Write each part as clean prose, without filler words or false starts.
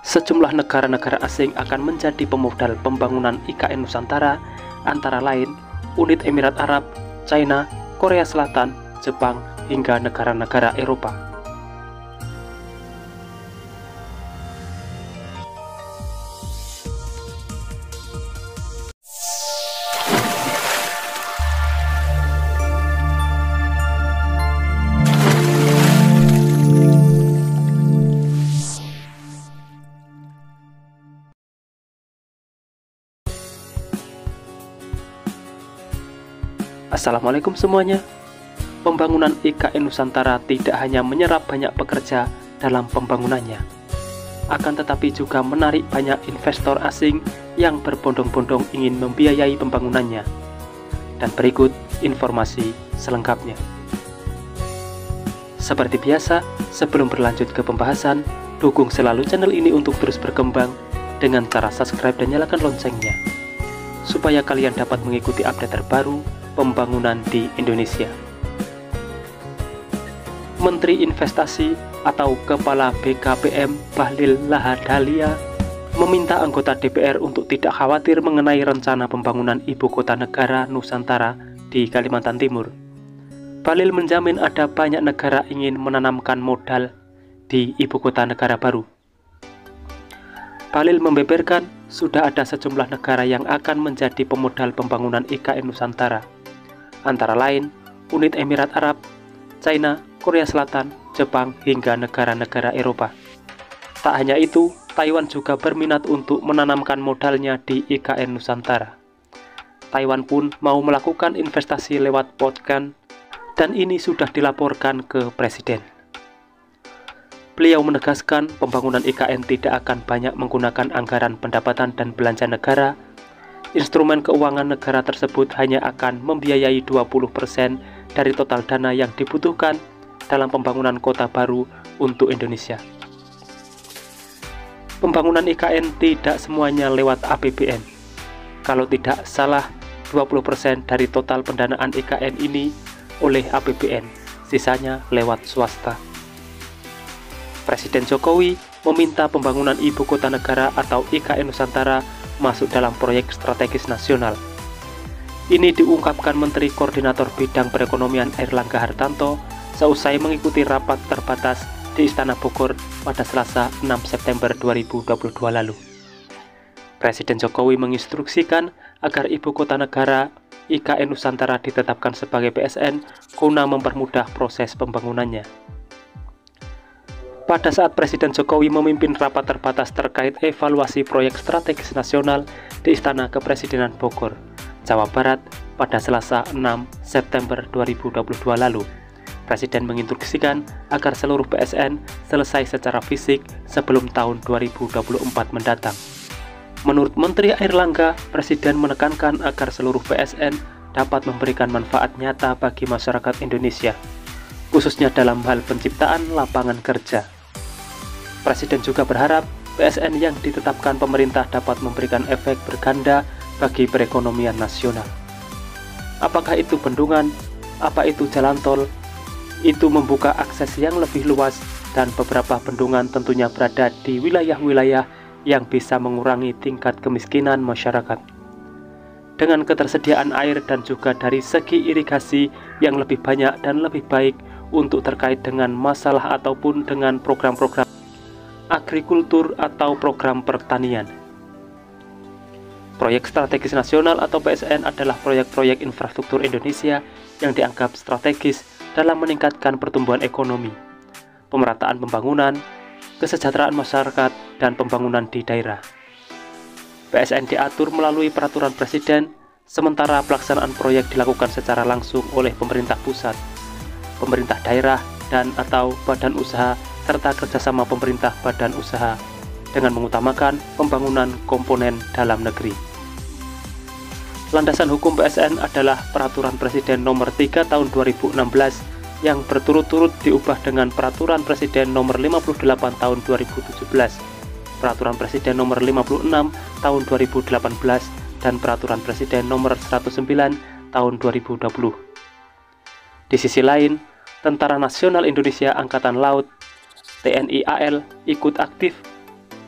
Sejumlah negara-negara asing akan menjadi pemodal pembangunan IKN Nusantara, antara lain Uni Emirat Arab, China, Korea Selatan, Jepang, hingga negara-negara Eropa. Assalamualaikum semuanya. Pembangunan IKN Nusantara tidak hanya menyerap banyak pekerja dalam pembangunannya, akan tetapi juga menarik banyak investor asing yang berbondong-bondong ingin membiayai pembangunannya. Dan berikut informasi selengkapnya. Seperti biasa, sebelum berlanjut ke pembahasan, dukung selalu channel ini untuk terus berkembang dengan cara subscribe dan nyalakan loncengnya, supaya kalian dapat mengikuti update terbaru pembangunan di Indonesia. Menteri Investasi atau Kepala BKPM Bahlil Lahadalia meminta anggota DPR untuk tidak khawatir mengenai rencana pembangunan Ibu Kota Negara Nusantara di Kalimantan Timur. Bahlil menjamin ada banyak negara ingin menanamkan modal di Ibu Kota Negara baru. Bahlil membeberkan sudah ada sejumlah negara yang akan menjadi pemodal pembangunan IKN Nusantara, antara lain Uni Emirat Arab, China, Korea Selatan, Jepang, hingga negara-negara Eropa. Tak hanya itu, Taiwan juga berminat untuk menanamkan modalnya di IKN Nusantara. Taiwan pun mau melakukan investasi lewat podcast, dan ini sudah dilaporkan ke Presiden. Beliau menegaskan pembangunan IKN tidak akan banyak menggunakan anggaran pendapatan dan belanja negara. Instrumen keuangan negara tersebut hanya akan membiayai 20% dari total dana yang dibutuhkan dalam pembangunan kota baru untuk Indonesia. Pembangunan IKN tidak semuanya lewat APBN. Kalau tidak salah, 20% dari total pendanaan IKN ini oleh APBN, sisanya lewat swasta. Presiden Jokowi meminta pembangunan Ibu Kota Negara atau IKN Nusantara masuk dalam proyek strategis nasional. Ini diungkapkan Menteri Koordinator Bidang Perekonomian Airlangga Hartarto seusai mengikuti rapat terbatas di Istana Bogor pada Selasa 6 September 2022 lalu. Presiden Jokowi menginstruksikan agar Ibu Kota Negara IKN Nusantara ditetapkan sebagai PSN guna mempermudah proses pembangunannya. Pada saat Presiden Jokowi memimpin rapat terbatas terkait evaluasi proyek strategis nasional di Istana Kepresidenan Bogor, Jawa Barat pada Selasa 6 September 2022 lalu, Presiden menginstruksikan agar seluruh PSN selesai secara fisik sebelum tahun 2024 mendatang. Menurut Menteri Airlangga, Presiden menekankan agar seluruh PSN dapat memberikan manfaat nyata bagi masyarakat Indonesia, khususnya dalam hal penciptaan lapangan kerja. Presiden juga berharap PSN yang ditetapkan pemerintah dapat memberikan efek berganda bagi perekonomian nasional. Apakah itu bendungan, apa itu jalan tol, itu membuka akses yang lebih luas, dan beberapa bendungan tentunya berada di wilayah-wilayah yang bisa mengurangi tingkat kemiskinan masyarakat. Dengan ketersediaan air dan juga dari segi irigasi yang lebih banyak dan lebih baik untuk terkait dengan masalah ataupun dengan program-program agrikultur atau program pertanian. Proyek strategis nasional atau PSN adalah proyek-proyek infrastruktur Indonesia yang dianggap strategis dalam meningkatkan pertumbuhan ekonomi, pemerataan pembangunan, kesejahteraan masyarakat, dan pembangunan di daerah. PSN diatur melalui peraturan Presiden, sementara pelaksanaan proyek dilakukan secara langsung oleh pemerintah pusat, pemerintah daerah, dan atau badan usaha serta kerjasama pemerintah badan usaha dengan mengutamakan pembangunan komponen dalam negeri. Landasan hukum PSN adalah Peraturan Presiden Nomor 3 Tahun 2016 yang berturut-turut diubah dengan Peraturan Presiden Nomor 58 Tahun 2017, Peraturan Presiden Nomor 56 Tahun 2018, dan Peraturan Presiden Nomor 109 Tahun 2020. Di sisi lain, Tentara Nasional Indonesia Angkatan Laut TNI AL ikut aktif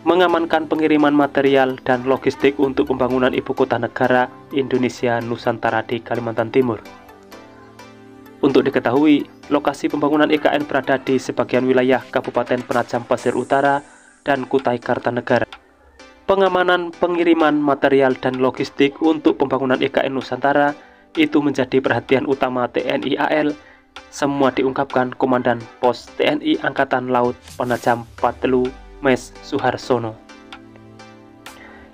mengamankan pengiriman material dan logistik untuk pembangunan ibu kota negara Indonesia Nusantara di Kalimantan Timur. Untuk diketahui, lokasi pembangunan IKN berada di sebagian wilayah Kabupaten Penajam Pasir Utara dan Kutai Kartanegara. Pengamanan pengiriman material dan logistik untuk pembangunan IKN Nusantara itu menjadi perhatian utama TNI AL. Semua diungkapkan Komandan Pos TNI Angkatan Laut Penajam Patelu Mes Suharsono.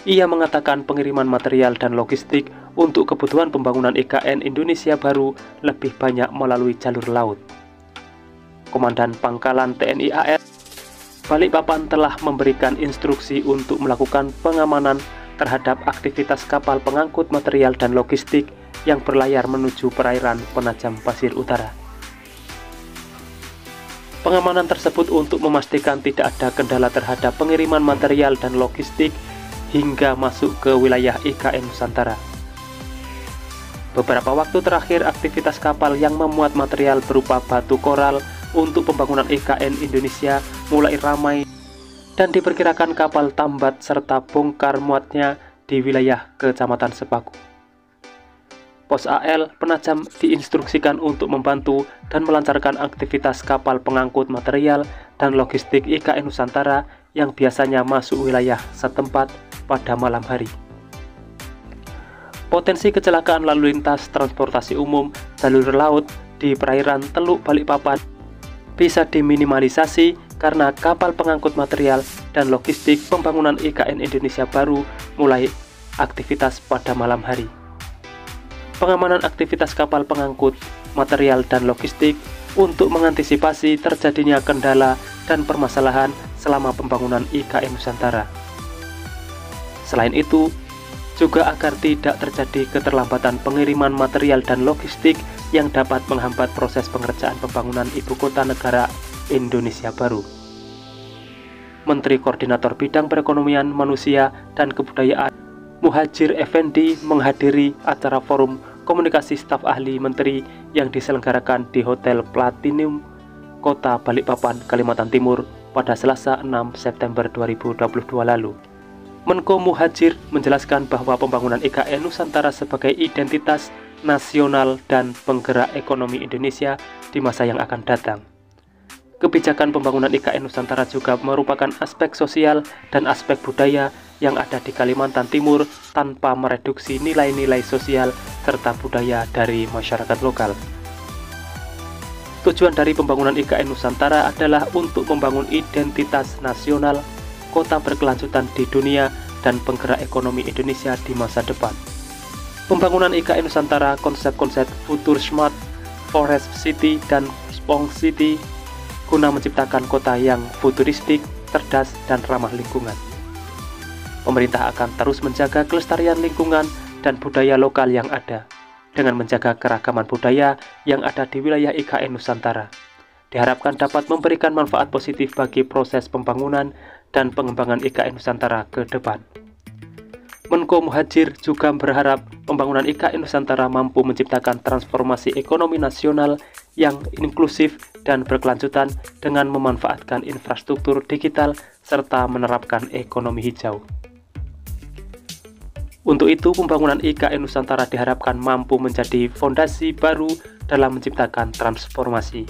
Ia mengatakan pengiriman material dan logistik untuk kebutuhan pembangunan IKN Indonesia baru lebih banyak melalui jalur laut. Komandan Pangkalan TNI AL Balikpapan telah memberikan instruksi untuk melakukan pengamanan terhadap aktivitas kapal pengangkut material dan logistik yang berlayar menuju perairan Penajam Pasir Utara. Pengamanan tersebut untuk memastikan tidak ada kendala terhadap pengiriman material dan logistik hingga masuk ke wilayah IKN Nusantara. Beberapa waktu terakhir, aktivitas kapal yang memuat material berupa batu koral untuk pembangunan IKN Indonesia mulai ramai dan diperkirakan kapal tambat serta bongkar muatnya di wilayah Kecamatan Sepaku. Pos AL Penajam diinstruksikan untuk membantu dan melancarkan aktivitas kapal pengangkut material dan logistik IKN Nusantara yang biasanya masuk wilayah setempat pada malam hari. Potensi kecelakaan lalu lintas transportasi umum jalur laut di perairan Teluk Balikpapan bisa diminimalisasi karena kapal pengangkut material dan logistik pembangunan IKN Indonesia baru mulai aktivitas pada malam hari. Pengamanan aktivitas kapal pengangkut material dan logistik untuk mengantisipasi terjadinya kendala dan permasalahan selama pembangunan IKN Nusantara. Selain itu, juga agar tidak terjadi keterlambatan pengiriman material dan logistik yang dapat menghambat proses pengerjaan pembangunan ibu kota negara Indonesia baru. Menteri Koordinator Bidang Perekonomian Manusia dan Kebudayaan Muhadjir Effendi menghadiri acara forum komunikasi staf ahli menteri yang diselenggarakan di Hotel Platinum Kota Balikpapan, Kalimantan Timur pada Selasa 6 September 2022 lalu. Menko Muhadjir menjelaskan bahwa pembangunan IKN Nusantara sebagai identitas nasional dan penggerak ekonomi Indonesia di masa yang akan datang. Kebijakan pembangunan IKN Nusantara juga merupakan aspek sosial dan aspek budaya yang ada di Kalimantan Timur tanpa mereduksi nilai-nilai sosial serta budaya dari masyarakat lokal. Tujuan dari pembangunan IKN Nusantara adalah untuk membangun identitas nasional, kota berkelanjutan di dunia, dan penggerak ekonomi Indonesia di masa depan. Pembangunan IKN Nusantara, konsep-konsep Future Smart, Forest City, dan Spong City guna menciptakan kota yang futuristik, cerdas, dan ramah lingkungan. Pemerintah akan terus menjaga kelestarian lingkungan dan budaya lokal yang ada, dengan menjaga keragaman budaya yang ada di wilayah IKN Nusantara. Diharapkan dapat memberikan manfaat positif bagi proses pembangunan dan pengembangan IKN Nusantara ke depan. Menko Muhadjir juga berharap pembangunan IKN Nusantara mampu menciptakan transformasi ekonomi nasional yang inklusif dan berkelanjutan dengan memanfaatkan infrastruktur digital serta menerapkan ekonomi hijau. Untuk itu, pembangunan IKN Nusantara diharapkan mampu menjadi fondasi baru dalam menciptakan transformasi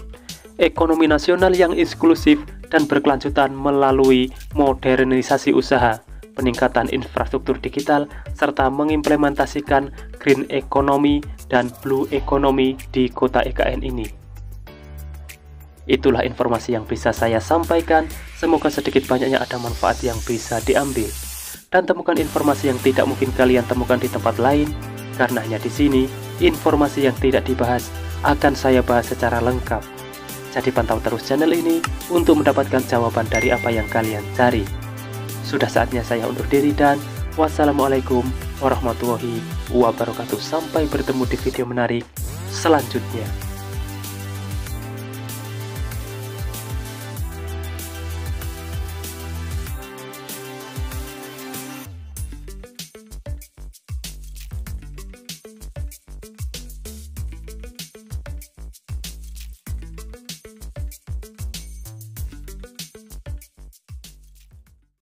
ekonomi nasional yang inklusif dan berkelanjutan melalui modernisasi usaha, peningkatan infrastruktur digital, serta mengimplementasikan green economy dan blue economy di kota IKN ini. Itulah informasi yang bisa saya sampaikan, semoga sedikit banyaknya ada manfaat yang bisa diambil. Dan temukan informasi yang tidak mungkin kalian temukan di tempat lain, karena hanya di sini, informasi yang tidak dibahas akan saya bahas secara lengkap. Jadi pantau terus channel ini untuk mendapatkan jawaban dari apa yang kalian cari. Sudah saatnya saya undur diri dan wassalamualaikum warahmatullahi wabarakatuh. Sampai bertemu di video menarik selanjutnya.